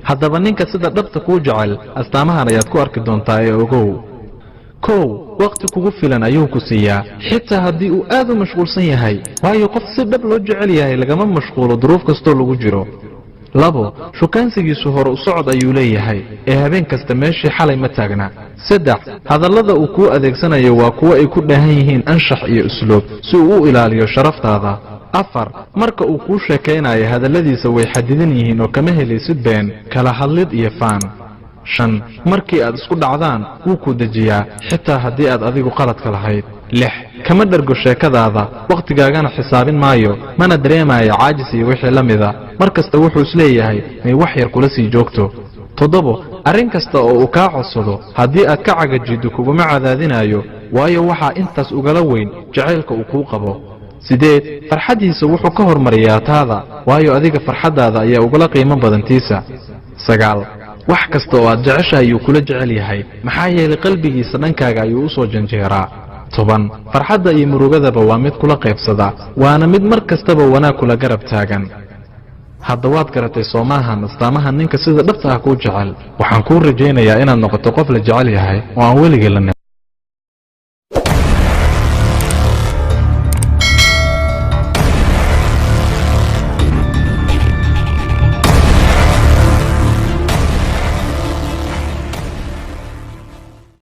haddaba ninka sida dhabta kuu jecel astaamahan ayaad ku arki doontaa ee ogow. kow, waqti kugu filan ayuu ku siiyaa xitaa haddii uu aad u mashquulsan yahay, waayo qof si dhab loo jecel yahay lagama mashquulo duruuf kastoo lagu jiro. labo, shukaansigiisu hore u socod ayuu leeyahay ee habeen kasta meeshii xalay ma taagna. saddex, hadallada uu kuu adeegsanayo waa kuwo ay ku dhahan yihiin anshax iyo usluub si uu u ilaaliyo sharaftaada. afar, marka uu kuu sheekaynayo hadalladiisa way xadidan yihiin oo kama helaysid been, kala hadlid iyo faan. shan, markii aad isku dhacdaan wuu ku dejiyaa xitaa haddii aad adigu qaladka lahayd. lix, kama dhargo sheekadaada, wakhtigaagana xisaabin maayo, mana dareemayo caajis iyo wixii la mida, mar kasta wuxuu isleeyahay may wax yar kula sii joogto. toddobo, arrin kasta oo uu kaa codsado haddii aad ka cagajiddo kuguma cadaadinayo, waayo waxaa intaas ugala weyn jacaylka uu kuu qabo. sideed, farxaddiisa wuxuu ka hormariyaa taada, waayo adiga farxaddaada ayaa ugala qiimo badantiisa. sagaal, wax kasta oo aad jeceshahay ayuu kula jecel yahay, maxaa yeelay qalbigiisa dhankaaga ayuu u soo janjeeraa. toban, farxadda iyo murugadaba waa mid kula qaybsada, waana mid mar kastaba wanaag kula garab taagan. hadda waad garatay soomaahan astaamahan ninka sida dhabta ah kuu jecel. waxaan kuu rajaynayaa inaad noqoto qof la jecel yahay oo aan weligii la